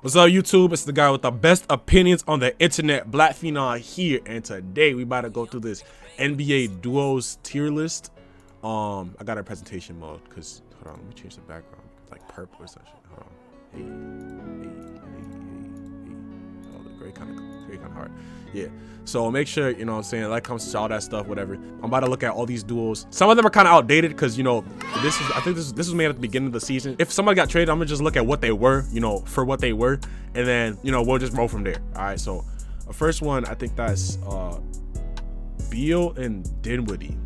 What's up, YouTube? It's the guy with the best opinions on the internet, Black Phenom here, and today we about to go through this NBA duos tier list. I got a presentation mode because hold on, let me change the background, like purple or something. Hold on, oh, the gray kind of hard. Yeah. So make sure, you know what I'm saying, like, comes to all that stuff, whatever. I'm about to look at all these duels. Some of them are kind of outdated because, you know, I think this was made at the beginning of the season. If somebody got traded, I'm gonna just look at what they were, you know, for what they were, and then, you know, we'll just roll from there. All right. So the first one, I think that's Beal and Dinwiddie.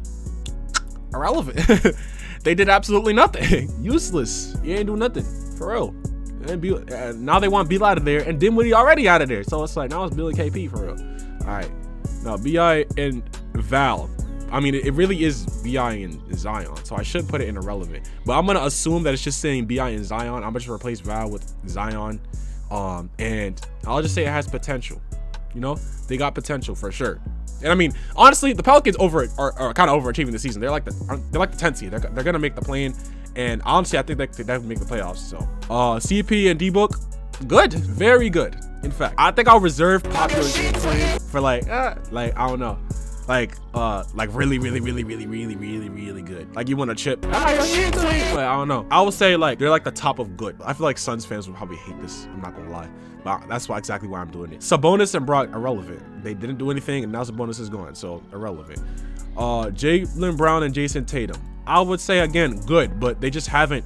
Irrelevant. They did absolutely nothing. Useless. You ain't do nothing for real. And Beal, now they want Beal out of there, and Dinwiddie already out of there. So it's like now it's Beal and KP for real. All right, now BI and Val. I mean, it really is BI and Zion, so I should put it in irrelevant. But I'm gonna assume that it's just saying BI and Zion. I'm gonna just replace Val with Zion, and I'll just say it has potential. You know, they got potential for sure. And I mean, honestly, the Pelicans are kind of overachieving the season. They're like the 10th seed. They're gonna make the play-in, and honestly, I think they definitely make the playoffs. So, CP and D-Book, good, very good. In fact, I think I'll reserve popular for like I don't know, like really good. Like you want a chip, but I don't know. I would say like they're like the top of good. I feel like Suns fans would probably hate this. I'm not gonna lie, but that's exactly why I'm doing it. Sabonis and Brock irrelevant. They didn't do anything, and now Sabonis is gone, so irrelevant. Jaylen Brown and Jason Tatum. I would say again good, but they just haven't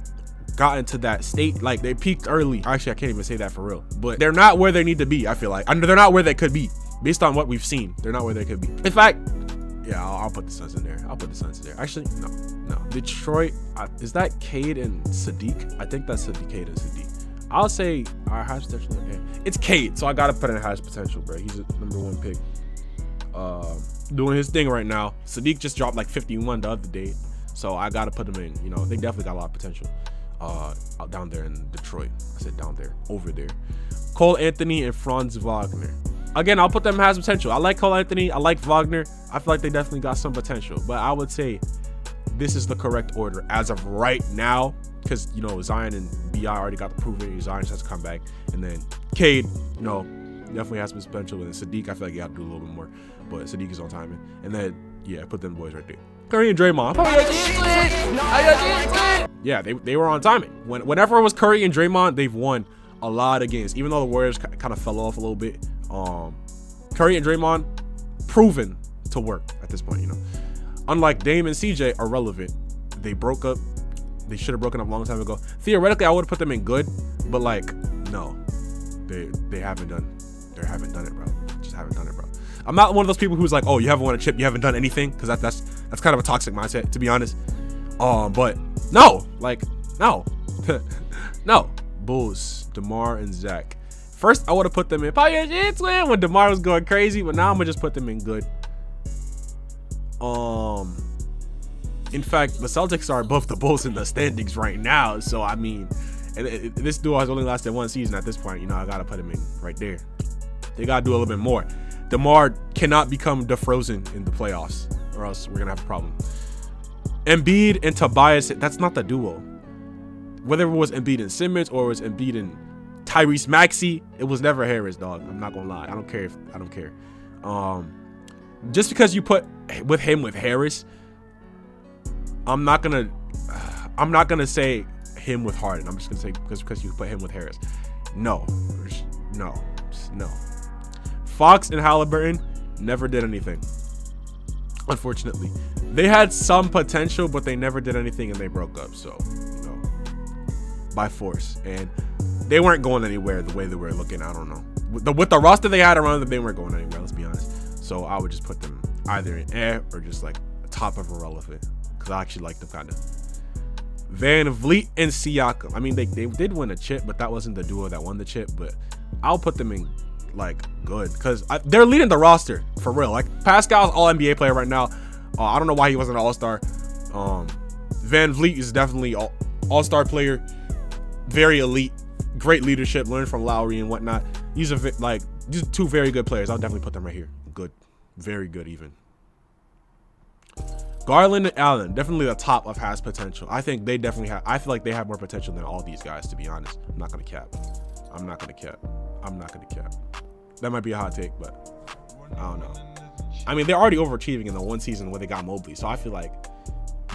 gotten to that state. Like they peaked early. Actually, I can't even say that for real, but they're not where they need to be. I feel like they're not where they could be based on what we've seen. They're not where they could be. In fact, yeah, I'll put the Suns in there. Actually, no. Detroit, is that Cade and Sadiq? I think that's Cade and Sadiq. I'll say our highest potential. Okay. It's Cade, so I gotta put in highest potential, bro. He's a #1 pick. Doing his thing right now. Sadiq just dropped like 51 the other day, so I gotta put him in. You know, they definitely got a lot of potential. Out down there in Detroit. I said down there, over there. Cole Anthony and Franz Wagner. Again, I'll put them as potential. I like Cole Anthony. I like Wagner. I feel like they definitely got some potential, but I would say this is the correct order as of right now, because you know Zion and BI already got the proven. Zion just has to come back, and then Cade, you know, definitely has some potential. And then Sadiq, I feel like you have to do a little bit more, but Sadiq is on timing. And then yeah, put them boys right there. Curry and Draymond. Yeah, they were on timing. Whenever it was Curry and Draymond, they've won a lot of games. Even though the Warriors kind of fell off a little bit, Curry and Draymond proven to work at this point. You know, unlike Dame and CJ are relevant. They broke up. They should have broken up a long time ago. Theoretically, I would have put them in good, but like no, they haven't done. They haven't done it, bro. Just haven't done it, bro. I'm not one of those people who's like, oh, you haven't won a chip, you haven't done anything, because that's kind of a toxic mindset, to be honest. But no, like no, no. Bulls, DeMar and Zach. First, I would have put them in when DeMar was going crazy, but now I'm gonna just put them in good. In fact, the Celtics are above the Bulls in the standings right now, so I mean, this duo has only lasted one season at this point. You know, I gotta put him in right there. They gotta do a little bit more. DeMar cannot become DeFrozen in the playoffs, or else we're gonna have a problem. Embiid and Tobias, that's not the duo. Whether it was Embiid and Simmons or it was Embiid and Tyrese Maxey, it was never Harris, dog. I'm not gonna lie. I don't care. Just because you put with Harris, I'm not gonna say him with Harden. I'm just gonna say because you put him with Harris. No. Fox and Halliburton never did anything. Unfortunately, they had some potential, but they never did anything, and they broke up. So, you know, by force, and they weren't going anywhere the way they were looking. I don't know. With the roster they had around them, they weren't going anywhere. Let's be honest. So I would just put them either in air or just like top of irrelevant, because I actually like them kind of. Van Vliet and Siakam. I mean, they did win a chip, but that wasn't the duo that won the chip. But I'll put them in like good, because they're leading the roster for real. Like Pascal's all NBA player right now. I don't know why he wasn't an all-star. Van Vliet is definitely all-star player, very elite, great leadership, learned from Lowry and whatnot. These are two very good players. I'll definitely put them right here. Good, very good even. Garland and Allen, definitely the top of has potential. I think they definitely have. I feel like they have more potential than all these guys, to be honest. I'm not gonna cap. I'm not gonna cap. That might be a hot take, but I don't know. I mean, they're already overachieving in the one season where they got Mobley, so I feel like,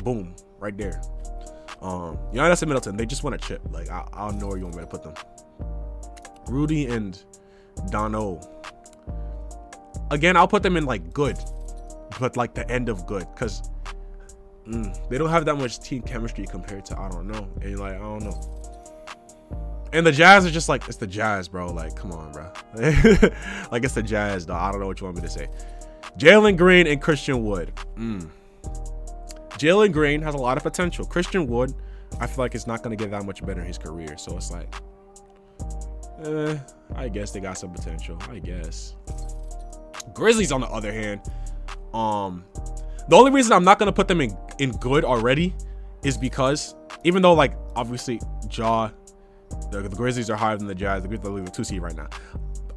boom, right there. Giannis and Middleton, they just want a chip. Like, I don't know where you want me to put them. Rudy and Dono. Again, I'll put them in like good, but like the end of good, because they don't have that much team chemistry compared to, I don't know. And like, I don't know. And the Jazz are just like, it's the Jazz, bro. Like, come on, bro. Like, it's the Jazz, though. I don't know what you want me to say. Jalen Green and Christian Wood. Jalen Green has a lot of potential. Christian Wood, I feel like it's not going to get that much better in his career. So it's like, I guess they got some potential. I guess. Grizzlies, on the other hand, the only reason I'm not going to put them in good already is because, even though, like, obviously, the Grizzlies are higher than the Jazz. The Grizzlies are leaving 2 seed right now.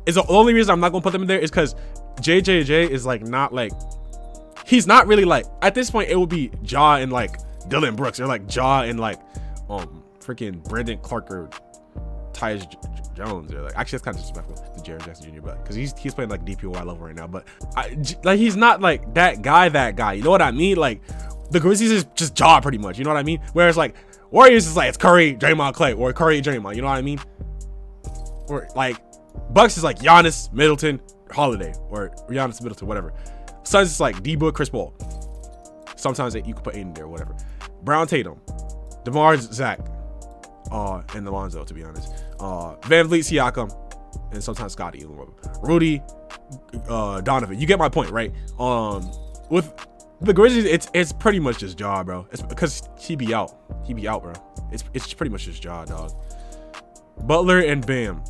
Is the only reason I'm not gonna put them in there is because JJJ is like not like, he's not really like, at this point it would be Ja and like Dylan Brooks, or like Ja and like freaking Brandon Clark or Tyus Jones, or like, actually that's kind of disrespectful to Jared Jackson Jr., but because he's playing like DPOY level right now, but like he's not like that guy. You know what I mean? Like the Grizzlies is just Ja pretty much. You know what I mean? Whereas like Warriors is like, it's Curry, Draymond, Clay, or Curry, Draymond. You know what I mean? Or like Bucks is like Giannis, Middleton, Holiday, or Giannis, Middleton, whatever. Suns is like D-Book, Chris Paul. Sometimes you can put Aiden there, whatever. Brown, Tatum, DeMar, Zach, and Alonzo, to be honest. Van Vliet, Siakam, and sometimes Scotty. Rudy, Donovan. You get my point, right? With the Grizzlies, it's pretty much just Ja, bro. It's because he be out, bro. It's pretty much just Ja, dog. Butler and Bam.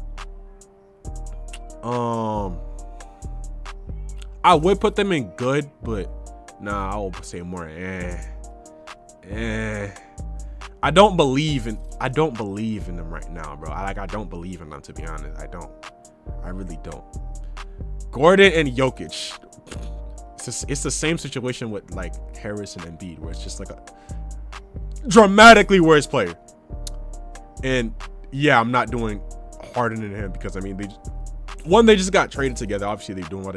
I would put them in good, but nah, I will say more. I don't believe in them right now, bro. I don't believe in them, to be honest. I really don't. Gordon and Jokic. It's the same situation with like Harris and Embiid, where it's just like a dramatically worse player. And yeah, I'm not doing Harden and him because I mean they just got traded together. Obviously they're doing a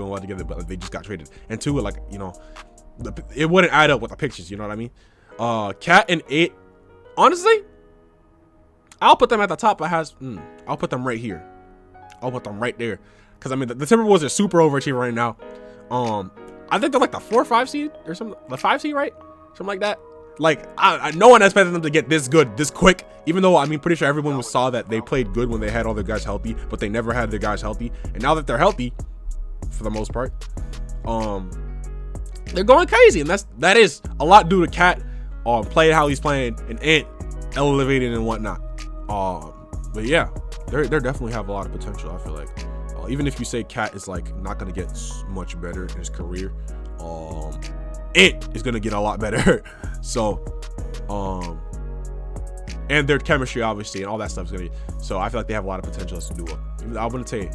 lot together, but they just got traded. And two, like, you know, it wouldn't add up with the pictures. You know what I mean? Cat and 8. Honestly, I'll put them at the top. I'll put them right here. I'll put them right there. Because I mean the Timberwolves are super overachieving right now. I think they're like the 4 or 5 seed or something. The 5 seed, right? Something like that. Like no one expected them to get this good, this quick. Even though I mean, pretty sure everyone saw that they played good when they had all their guys healthy, but they never had their guys healthy. And now that they're healthy, for the most part, they're going crazy, and that is a lot due to Cat, playing how he's playing, and Ant elevating and whatnot. But yeah, they definitely have a lot of potential. I feel like. Even if you say Cat is like not gonna get much better in his career, it is gonna get a lot better. So, and their chemistry obviously and all that stuff is gonna be. So I feel like they have a lot of potential as a duo. I wouldn't say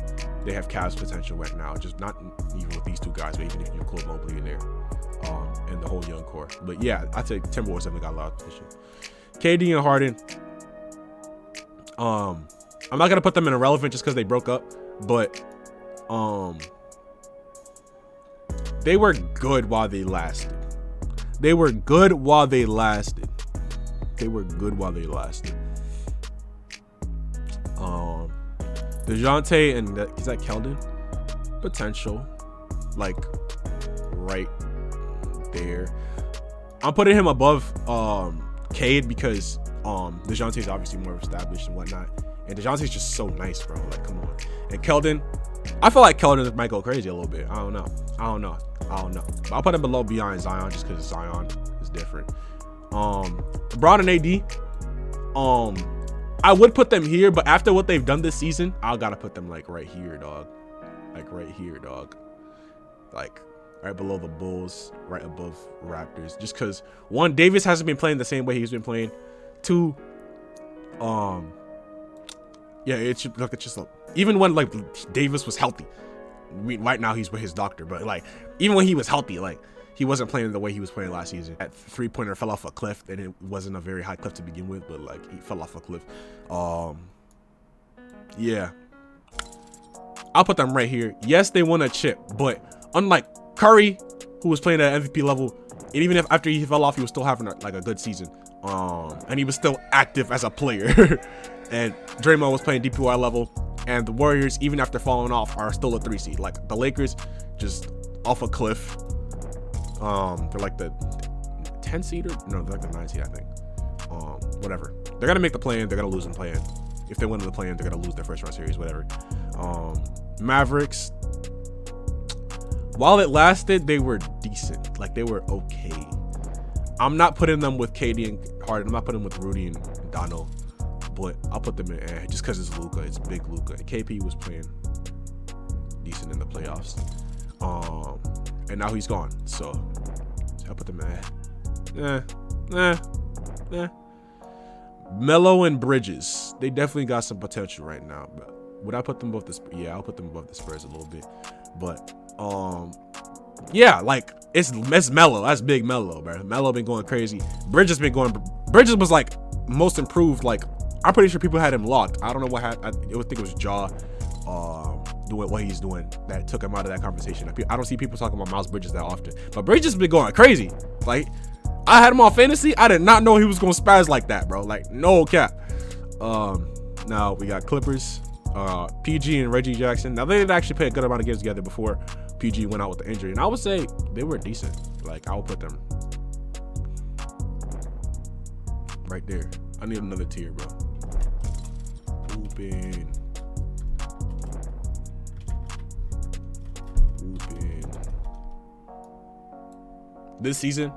they have Cavs potential right now, just not even with these two guys, but even if you include Mobley in there, and the whole young core. But yeah, I'd say Timberwolves definitely got a lot of potential. KD and Harden. I'm not gonna put them in irrelevant just because they broke up. But they were good while they lasted. DeJounte and is that Keldon? Potential, like right there. I'm putting him above Cade because DeJounte is obviously more established and whatnot. And DeJounte's just so nice, bro. Like, come on. And Keldon, I feel like Keldon might go crazy a little bit. I don't know. But I'll put him below beyond Zion just because Zion is different. LeBron and AD, I would put them here, but after what they've done this season, I gotta put them like right here, dog. Like right below the Bulls, right above Raptors. Just because, one, Davis hasn't been playing the same way he's been playing. Two, yeah, it's just like, even when like Davis was healthy, right now he's with his doctor, but like even when he was healthy, like he wasn't playing the way he was playing last season. That 3-pointer fell off a cliff, and it wasn't a very high cliff to begin with, but like he fell off a cliff. Yeah. I'll put them right here. Yes, they won a chip, but unlike Curry, who was playing at MVP level, and even if after he fell off, he was still having like a good season. And he was still active as a player. And Draymond was playing DPY level, and the Warriors, even after falling off, are still a 3 seed. Like the Lakers, just off a cliff. They're like the 10 seed, or no, they're like the 9 seed, I think. Whatever. They're gonna make the play-in. They're gonna lose in the play-in. If they win the play-in, they're gonna lose their first round series. Whatever. Mavericks. While it lasted, they were decent. Like they were okay. I'm not putting them with KD and Harden. I'm not putting them with Rudy and Dono. But I'll put them in just because it's Luka. It's big Luka. KP was playing decent in the playoffs. And now he's gone. So I'll put them in. Melo and Bridges. They definitely got some potential right now. But would I put them above the Spurs? Yeah, I'll put them above the Spurs a little bit. But yeah, like it's Melo. That's big Melo, bro. Melo been going crazy. Bridges been going. Bridges was like most improved. Like I'm pretty sure people had him locked. I don't know what happened. I think it was Jaw doing what he's doing that took him out of that conversation. I don't see people talking about Miles Bridges that often, but Bridges been going crazy. Like I had him on fantasy. I did not know he was gonna spaz like that, bro. Like no cap. Now we got Clippers. PG and Reggie Jackson. Now they did actually play a good amount of games together before PG went out with the injury, and I would say they were decent. Like I would put them right there. I need another tier, bro. Open. This season,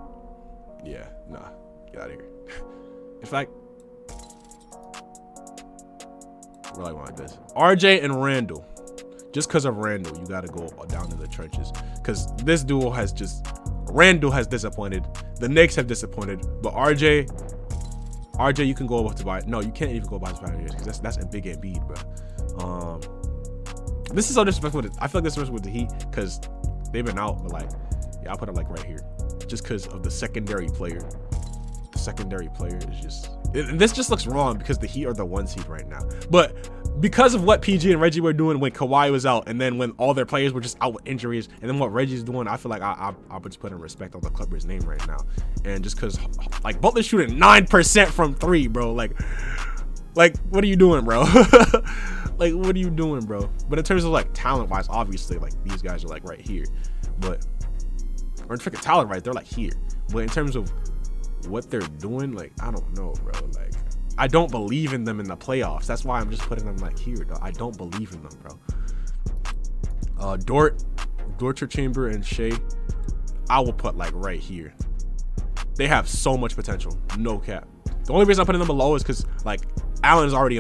yeah, nah, get out of here. In fact, we're like like this. RJ and Randall. Just because of Randall, you got to go down in the trenches. Because this duo has just, Randall has disappointed. The Knicks have disappointed. But RJ, you can go to buy. No, you can't even go buy his 5 years because that's a big Embiid, bro. This is so disrespectful. I feel like this is with the Heat because they've been out. But like, yeah, I'll put him like right here, just because of the secondary player. The secondary player is just. This just looks wrong because the Heat are the 1 seed right now. But because of what PG and Reggie were doing when Kawhi was out, and then when all their players were just out with injuries, and then what Reggie's doing, I feel like I would just put in respect on the Clippers' name right now. And just because, like, Butler's shooting 9% from 3, bro. Like, what are you doing, bro? Like, what are you doing, bro? But in terms of, like, talent-wise, obviously, like, these guys are, like, right here. But, or in freaking talent, right, they're, like, here. But in terms of what they're doing, like, I don't know, bro. Like, I don't believe in them in the playoffs. That's why I'm just putting them like here, though. I don't believe in them, bro. Dorcher Chamber and Shea, I will put like right here. They have so much potential, no cap. The only reason I'm putting them below is because like Allen is already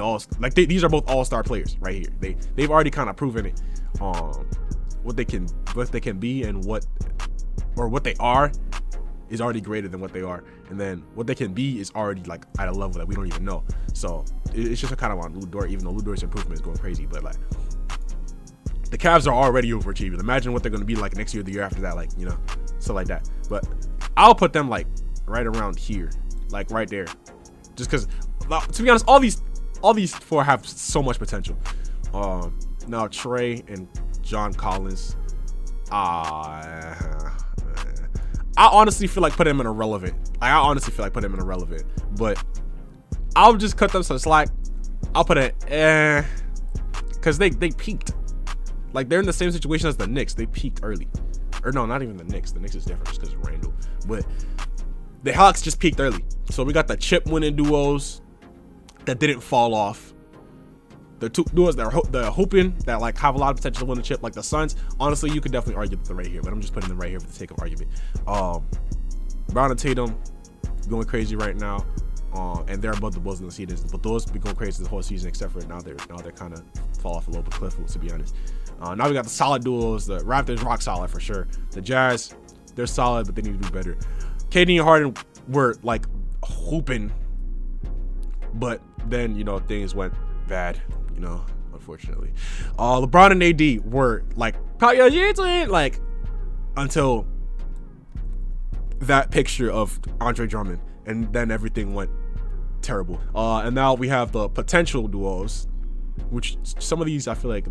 these are both all-star players right here. They've already kind of proven it, what they can be and what they are is already greater than what they are, and then what they can be is already like at a level that we don't even know. So it's just a kind of on Lou Dort, even though Lou Dort's improvement is going crazy. But like the Cavs are already overachieving. Imagine what they're going to be like next year, the year after that, like, you know, stuff like that. But I'll put them like right around here, like right there, just because to be honest, all these 4 have so much potential. Now Trey and John Collins, I honestly feel like putting him in irrelevant. But I'll just cut them some slack. I'll put it because they peaked. Like they're in the same situation as the Knicks. They peaked early, or no, not even the Knicks. The Knicks is different just because of Randall. But the Hawks just peaked early. So we got the chip winning duos that didn't fall off. The 2 duos that are hoping that like have a lot of potential to win the chip, like the Suns. Honestly, you could definitely argue with them right here, but I'm just putting them right here for the sake of argument. Brown and Tatum going crazy right now, and they're above the Bulls in the season. But those been going crazy the whole season, except for now they're kind of fall off a little bit cliff, to be honest. Now we got the solid duos. The Raptors rock solid for sure. The Jazz, they're solid, but they need to do better. KD and Harden were like hooping, but then you know things went bad. You know, unfortunately. LeBron and AD were like probably like until that picture of Andre Drummond, and then everything went terrible. And now we have the potential duos which some of these I feel like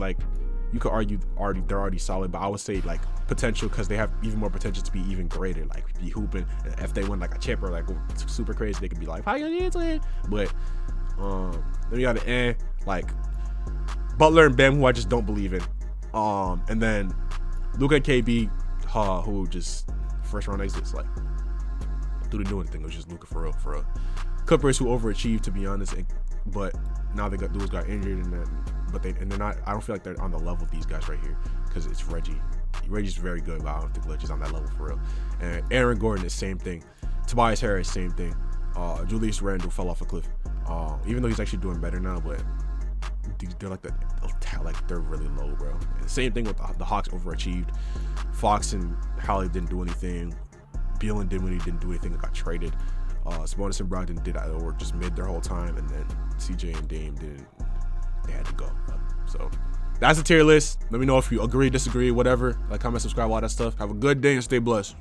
you could argue they're already solid, but I would say like potential because they have even more potential to be even greater, like be hooping. If they win like a chip or like super crazy, they could be like, how you doing? But then you got the end, like Butler and Bam, who I just don't believe in. And then Luka and KB, who just first round exits, like do they do anything? It was just Luka for real. Clippers, who overachieved, to be honest, but now they got injured, and they're not. I don't feel like they're on the level of these guys right here because it's Reggie. Reggie's very good, but I don't think Reggie's on that level for real. And Aaron Gordon is same thing. Tobias Harris, same thing. Julius Randle fell off a cliff. Even though he's actually doing better now, but they're they're really low, bro. And same thing with the Hawks, overachieved. Fox and Howley didn't do anything. Beal and Dinwiddie didn't do anything. Got traded. Sabonis and Brogdon did either work just mid their whole time, and then CJ and Dame didn't. They had to go. So that's the tier list. Let me know if you agree, disagree, whatever. Like, comment, subscribe, all that stuff. Have a good day and stay blessed.